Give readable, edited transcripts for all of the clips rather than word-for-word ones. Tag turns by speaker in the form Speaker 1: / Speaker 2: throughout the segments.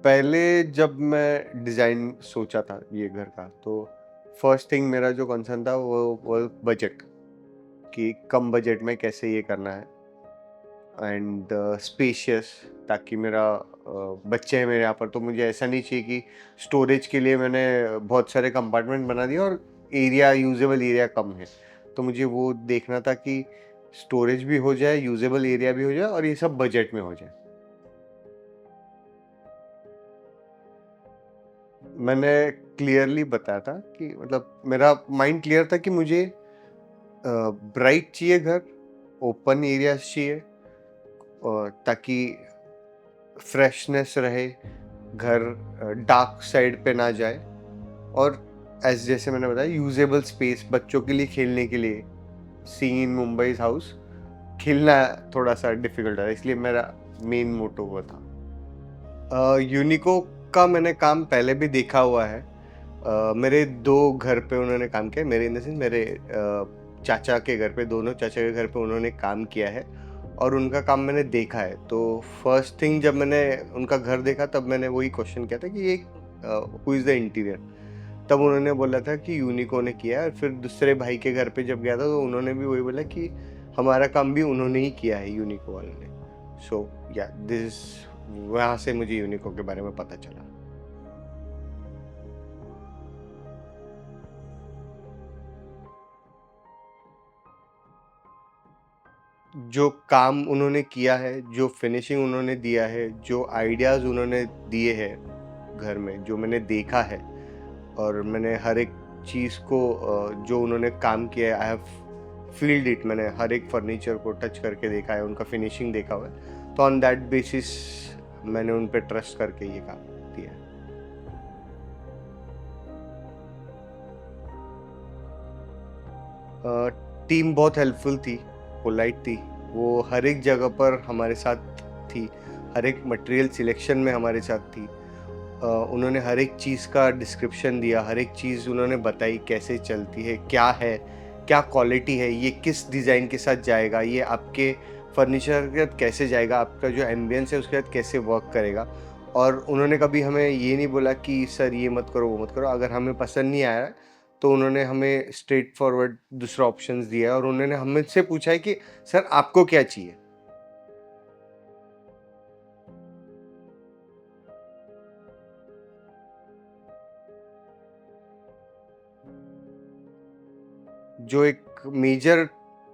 Speaker 1: पहले जब मैं डिज़ाइन सोचा था ये घर का, तो फर्स्ट थिंग मेरा जो कंसर्न था वो बजट, कि कम बजट में कैसे ये करना है एंड स्पेशियस, ताकि मेरा बच्चे हैं मेरे यहाँ पर, तो मुझे ऐसा नहीं चाहिए कि स्टोरेज के लिए मैंने बहुत सारे कंपार्टमेंट बना दिए और एरिया, यूजेबल एरिया कम है। तो मुझे वो देखना था कि स्टोरेज भी हो जाए, यूजेबल एरिया भी हो जाए और ये सब बजट में हो जाए। मैंने क्लियरली बताया था कि मतलब मेरा माइंड क्लियर था कि मुझे ब्राइट चाहिए घर, ओपन एरियाज चाहिए, और ताकि फ्रेशनेस रहे, घर डार्क साइड पे ना जाए, और जैसे मैंने बताया, यूजेबल स्पेस बच्चों के लिए खेलने के लिए। सीइंग इन मुंबई हाउस, खेलना थोड़ा सा डिफिकल्ट है, इसलिए मेरा मेन मोटो वो था। यूनिको का मैंने काम पहले भी देखा हुआ है। मेरे 2 घर पे उन्होंने काम किया है, मेरे इन द सेंस मेरे चाचा के घर पे, दोनों चाचा के घर पे उन्होंने काम किया है और उनका काम मैंने देखा है। तो फर्स्ट थिंग जब मैंने उनका घर देखा तब मैंने वही क्वेश्चन किया था कि ये हु इज़ द इंटीरियर? तब उन्होंने बोला था कि यूनिको ने किया है, और फिर दूसरे भाई के घर पे जब गया था तो उन्होंने भी वही बोला कि हमारा काम भी उन्होंने ही किया है, यूनिको वालों ने। सो या दिस वहाँ से मुझे यूनिको के बारे में पता चला। जो काम उन्होंने किया है, जो फिनिशिंग उन्होंने दिया है, जो आइडियाज़ उन्होंने दिए हैं घर में, जो मैंने देखा है, और मैंने हर एक चीज़ को जो उन्होंने काम किया है, आई हैव फ़ील्ड इट, मैंने हर एक फर्नीचर को टच करके देखा है, उनका फिनिशिंग देखा हुआ है। तो ऑन दैट बेसिस मैंने उन पे ट्रस्ट करके ये काम दिया है। टीम बहुत हेल्पफुल थी, पोलाइट थी। वो हर एक जगह पर हमारे साथ थी, हर एक मटेरियल सिलेक्शन में हमारे साथ थी। उन्होंने हर एक चीज़ का डिस्क्रिप्शन दिया, हर एक चीज़ उन्होंने बताई कैसे चलती है, क्या क्वालिटी है, ये किस डिज़ाइन के साथ जाएगा, ये आपके फर्नीचर के साथ कैसे जाएगा, आपका जो एम्बियंस है उसके साथ कैसे वर्क करेगा। और उन्होंने कभी हमें ये नहीं बोला कि सर ये मत करो, वो मत करो। अगर हमें पसंद नहीं आया तो उन्होंने हमें स्ट्रेट फॉरवर्ड दूसरा ऑप्शंस दिया है, और उन्होंने हमसे पूछा है कि सर आपको क्या चाहिए? जो एक मेजर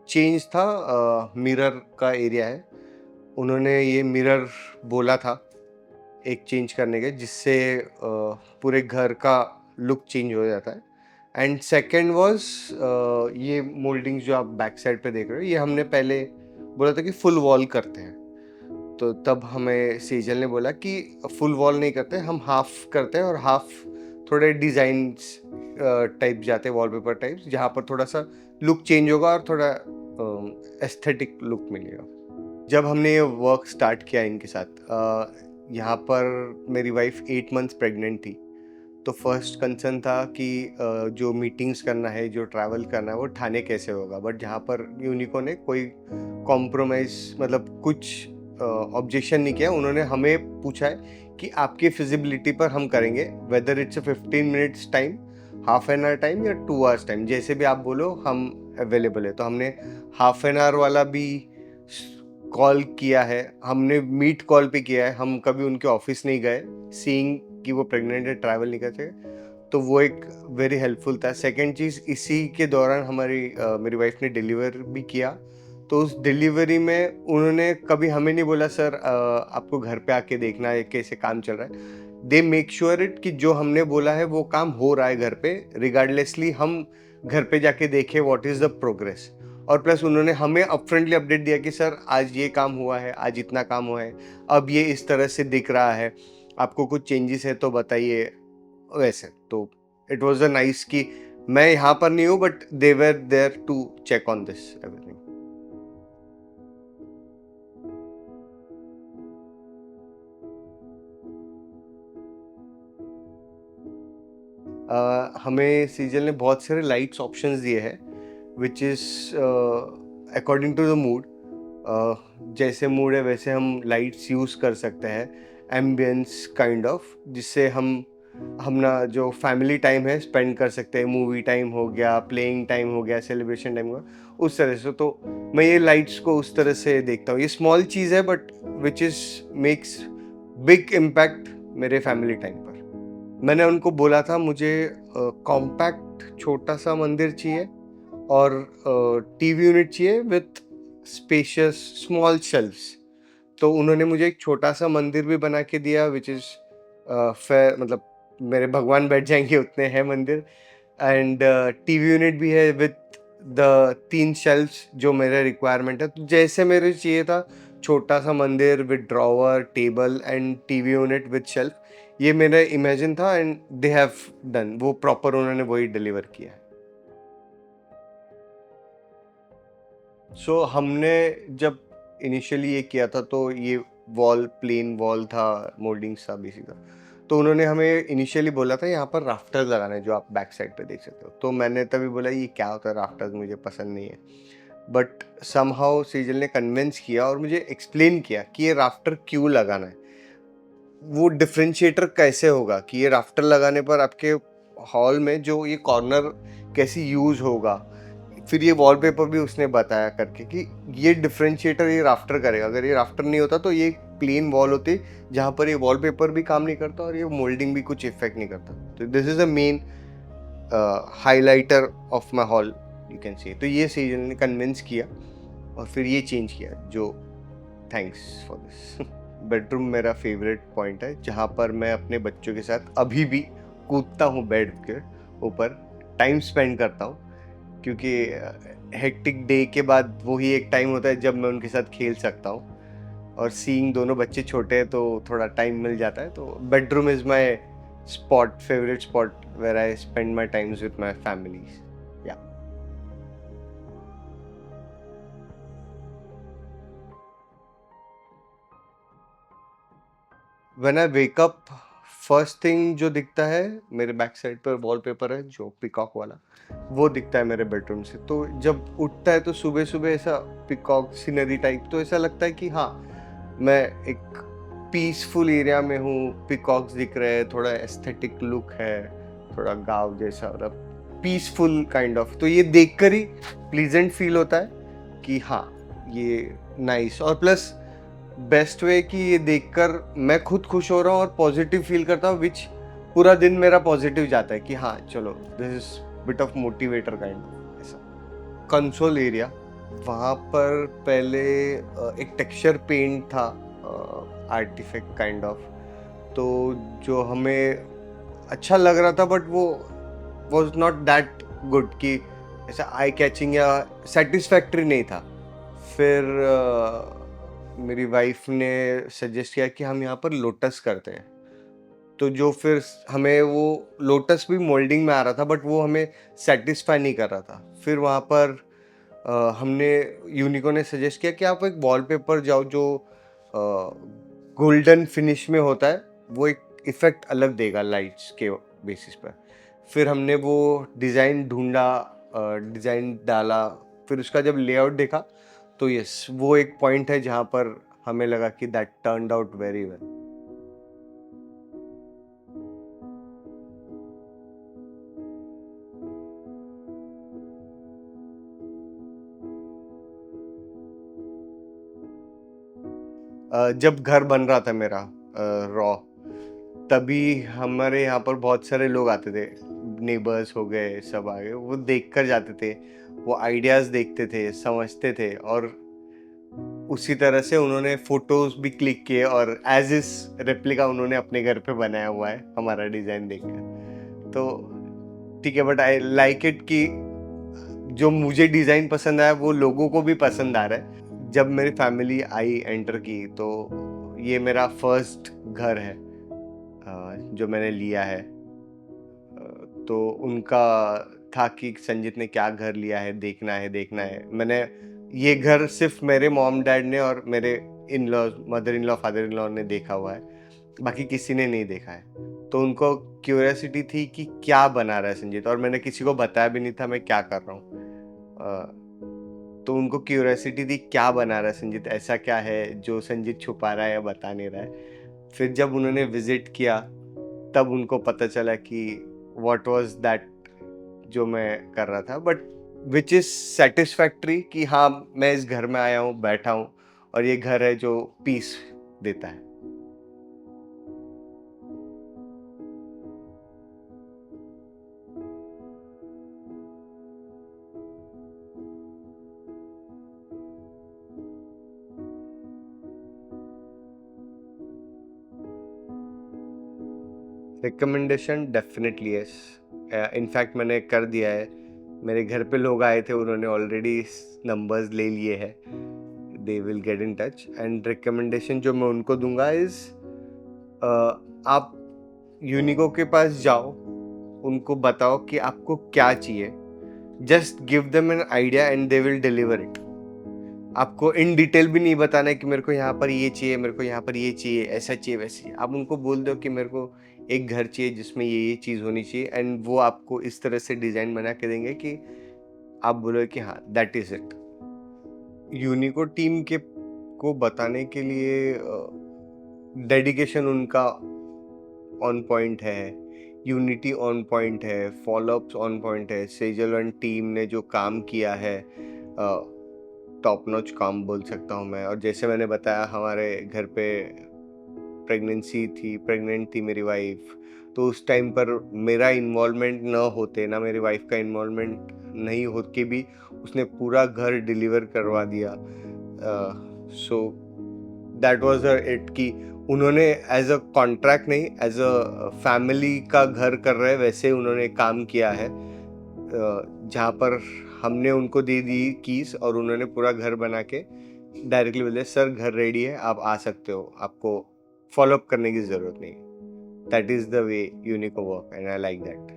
Speaker 1: चेंज था, मिरर का एरिया है। उन्होंने ये मिरर बोला था एक चेंज करने के, जिससे पूरे घर का लुक चेंज हो जाता है। एंड सेकंड वाज़ ये मोल्डिंग्स जो आप बैक साइड पे देख रहे हो, ये हमने पहले बोला था कि फुल वॉल करते हैं। तो तब हमें सेजल ने बोला कि फुल वॉल नहीं करते, हम हाफ करते हैं, और हाफ थोड़े डिज़ाइंस टाइप जाते हैं, वॉलपेपर टाइप्स, जहाँ पर थोड़ा-सा लुक चेंज होगा और थोड़ा एस्थेटिक लुक मिलेगा। जब हमने ये वर्क स्टार्ट किया इनके साथ, यहाँ पर मेरी वाइफ़ 8 मंथ्स प्रेग्नेंट थी। तो फर्स्ट कंसर्न था कि जो मीटिंग्स करना है, जो ट्रैवल करना है, वो ठाणे कैसे होगा? बट जहाँ पर यूनिको ने कोई कॉम्प्रोमाइज़, मतलब कुछ ऑब्जेक्शन नहीं किया। उन्होंने हमें पूछा है कि आपकी फिज़िबिलिटी पर हम करेंगे, whether it's a 15 minutes time, half an hour time या 2 आवर्स टाइम, जैसे भी आप बोलो हम अवेलेबल है। तो हमने हाफ एन आवर वाला भी कॉल किया है, हमने मीट कॉल पे किया है, हम कभी उनके ऑफिस नहीं गए, सीइंग कि वो प्रेग्नेंट है, ट्रैवल नहीं कर सके। तो वो एक वेरी हेल्पफुल था। सेकंड चीज़, इसी के दौरान मेरी वाइफ ने डिलीवर भी किया। तो उस डिलीवरी में उन्होंने कभी हमें नहीं बोला सर आपको घर पे आके देखना है कैसे काम चल रहा है। दे मेक श्योर इट कि जो हमने बोला है वो काम हो रहा है घर पे, रिगार्डलेसली हम घर पे जाके देखें व्हाट इज़ द प्रोग्रेस। और प्लस उन्होंने हमें अपफ्रंटली अपडेट दिया कि सर आज ये काम हुआ है, आज इतना काम हुआ है, अब ये इस तरह से दिख रहा है, आपको कुछ चेंजेस है तो बताइए। वैसे तो इट वाज़ अ नाइस कि मैं यहाँ पर नहीं हूँ, but they were there to check on this everything. हमें सीजल ने बहुत सारे लाइट्स ऑप्शंस दिए हैं, which is according to the mood. जैसे मूड है वैसे हम लाइट्स यूज़ कर सकते हैं। एम्बियंस काइंड ऑफ, जिससे हम ना जो फैमिली टाइम है स्पेंड कर सकते हैं, मूवी टाइम हो गया, प्लेइंग टाइम हो गया, सेलिब्रेशन टाइम हो गया, उस तरह से। तो मैं ये लाइट्स को उस तरह से देखता हूँ। ये स्मॉल चीज़ है but which is makes big impact मेरे फैमिली टाइम पर। मैंने उनको बोला था मुझे कॉम्पैक्ट छोटा सा मंदिर चाहिए और टीवी यूनिट चाहिए विथ स्पेशियस स्मॉल शेल्व्स। तो उन्होंने मुझे एक छोटा सा मंदिर भी बना के दिया विच इज़ फेयर, मतलब मेरे भगवान बैठ जाएंगे उतने है मंदिर। एंड टीवी यूनिट भी है विथ द 3 शेल्व्स जो मेरा रिक्वायरमेंट है। तो जैसे मेरे चाहिए था छोटा सा मंदिर with drawer, table and TV unit with shelf, ये मेरा इमेजिन था एंड दे हैव डन, वो प्रॉपर उन्होंने वही डिलीवर किया है। सो हमने जब इनिशियली ये किया था तो ये वॉल प्लेन वॉल था, मोल्डिंग सा बेसिक था। तो उन्होंने हमें इनिशियली बोला था यहाँ पर राफ्टर्स लगाना है जो आप बैक साइड पे देख सकते हो। तो मैंने तभी बोला ये क्या होता है राफ्टर्स, मुझे पसंद नहीं है। बट समहाउ सेजल ने कन्विंस किया और मुझे एक्सप्लेन किया कि ये राफ्टर क्यों लगाना है, वो डिफरेंशिएटर कैसे होगा कि ये राफ्टर लगाने पर आपके हॉल में जो ये कॉर्नर कैसे यूज होगा। फिर ये वॉलपेपर भी उसने बताया करके कि ये डिफरेंशिएटर ये राफ्टर करेगा। अगर ये राफ्टर नहीं होता तो ये प्लेन वॉल होती जहाँ पर ये वॉलपेपर भी काम नहीं करता और ये मोल्डिंग भी कुछ इफेक्ट नहीं करता। तो this is a main highlighter of my hall you can say. तो ये सीजन ने कन्विंस किया और फिर ये चेंज किया, जो थैंक्स फॉर दिस। बेडरूम मेरा फेवरेट पॉइंट है जहाँ पर मैं अपने बच्चों के साथ अभी भी कूदता हूँ बेड के ऊपर, टाइम स्पेंड करता हूँ। क्योंकि हेक्टिक डे के बाद वही एक टाइम होता है जब मैं उनके साथ खेल सकता हूँ, और सीइंग दोनों बच्चे छोटे हैं तो थोड़ा टाइम मिल जाता है। तो bedroom is my spot, favourite spot where I spend my times with my families. या when I wake up, first thing जो दिखता है मेरे बैक साइड पर वॉलपेपर है जो पिकॉक वाला, वो दिखता है मेरे बेडरूम से। तो जब उठता है तो सुबह सुबह ऐसा पिकॉक सीनरी टाइप, तो ऐसा लगता है कि हाँ मैं एक पीसफुल एरिया में हूँ, पिकॉक्स दिख रहे हैं, थोड़ा एस्थेटिक लुक है, थोड़ा गांव जैसा, मतलब पीसफुल काइंड ऑफ। तो ये देखकर ही प्लीजेंट फील होता है कि हाँ ये नाइस। और प्लस बेस्ट वे कि ये देखकर मैं खुद खुश हो रहा हूँ और पॉजिटिव फील करता हूँ, विच पूरा दिन मेरा पॉजिटिव जाता है कि हाँ चलो this is bit of motivator kind ऐसा। कंसोल एरिया, वहाँ पर पहले एक टेक्सचर पेंट था, आर्टिफैक्ट काइंड ऑफ, तो जो हमें अच्छा लग रहा था बट वो वॉज नॉट दैट गुड कि ऐसा आई कैचिंग या सेटिस्फैक्ट्री नहीं था। फिर मेरी वाइफ ने सजेस्ट किया कि हम यहाँ पर लोटस करते हैं। तो जो फिर हमें वो लोटस भी मोल्डिंग में आ रहा था बट वो हमें सेटिस्फाई नहीं कर रहा था। फिर वहाँ पर हमने यूनिको ने सजेस्ट किया कि आप एक वॉलपेपर जाओ जो गोल्डन फिनिश में होता है, वो एक इफ़ेक्ट अलग देगा लाइट्स के बेसिस पर। फिर हमने वो डिज़ाइन ढूंढा, डिज़ाइन डाला, फिर उसका जब लेआउट देखा तो यस वो एक पॉइंट है जहाँ पर हमें लगा कि that turned out very well. जब घर बन रहा था मेरा रॉ, तभी हमारे यहाँ पर बहुत सारे लोग आते थे, नेबर्स हो गए, सब आ गए, वो देख कर जाते थे, वो आइडियाज़ देखते थे, समझते थे, और उसी तरह से उन्होंने फोटोज भी क्लिक किए और एज इस रेप्लिका उन्होंने अपने घर पे बनाया हुआ है हमारा डिज़ाइन देखकर। तो ठीक है, बट आई लाइक इट कि जो मुझे डिज़ाइन पसंद आया वो लोगों को भी पसंद आ रहा है। जब मेरी फैमिली आई एंटर की तो ये मेरा फर्स्ट घर है जो मैंने लिया है। तो उनका था कि संजीत ने क्या घर लिया है, देखना है देखना है। मैंने ये घर सिर्फ मेरे मॉम डैड ने और मेरे in law, mother in law, father in law ने देखा हुआ है, बाकी किसी ने नहीं देखा है। तो उनको क्यूरियोसिटी थी कि क्या बना रहा है संजीत, और मैंने किसी को बताया भी नहीं था मैं क्या कर रहा हूँ। तो उनको क्यूरियोसिटी थी क्या बना रहा है संजीत, ऐसा क्या है जो संजीत छुपा रहा है या बता नहीं रहा है। फिर जब उन्होंने विजिट किया तब उनको पता चला कि व्हाट वाज दैट जो मैं कर रहा था, बट विच इज सेटिस्फैक्ट्री कि हाँ मैं इस घर में आया हूँ, बैठा हूँ और ये घर है जो पीस देता है। Recommendation definitely yes. इनफैक्ट मैंने कर दिया है। मेरे घर पे लोग आए थे, उन्होंने ऑलरेडी नंबर्स ले लिए हैं। They will get in touch and recommendation जो मैं उनको दूंगा इज आप यूनिको के पास जाओ, उनको बताओ कि आपको क्या चाहिए, just give them an idea and they will deliver it. आपको इन डिटेल भी नहीं बताना है कि मेरे को यहाँ पर ये चाहिए, मेरे को यहाँ पर ये चाहिए, ऐसा चाहिए, वैसे चाहिए। आप उनको बोल दो कि मेरे को एक घर चाहिए जिसमें ये चीज़ होनी चाहिए, एंड वो आपको इस तरह से डिज़ाइन बना के देंगे कि आप बोलो कि हाँ दैट इज़ इट। यूनिको टीम के को बताने के लिए डेडिकेशन उनका ऑन पॉइंट है, यूनिटी ऑन पॉइंट है, फॉलोअप्स ऑन पॉइंट है। सेजल एंड टीम ने जो काम किया है टॉप नॉच काम बोल सकता हूँ मैं। और जैसे मैंने बताया हमारे घर पे प्रेग्नेंट थी मेरी वाइफ, तो उस टाइम पर मेरा इन्वॉल्वमेंट न होते, ना मेरी वाइफ का इन्वॉल्वमेंट नहीं हो के भी उसने पूरा घर डिलीवर करवा दिया। सो दैट वाज इट कि उन्होंने एज अ कॉन्ट्रैक्ट नहीं, एज अ फैमिली का घर कर रहे वैसे उन्होंने काम किया है। जहाँ पर हमने उनको दे दी कीज और उन्होंने पूरा घर बना के डायरेक्टली बोले सर घर रेडी है, आप आ सकते हो, आपको फॉलो अप करने की ज़रूरत नहीं है। That is the way Unico work and I like that.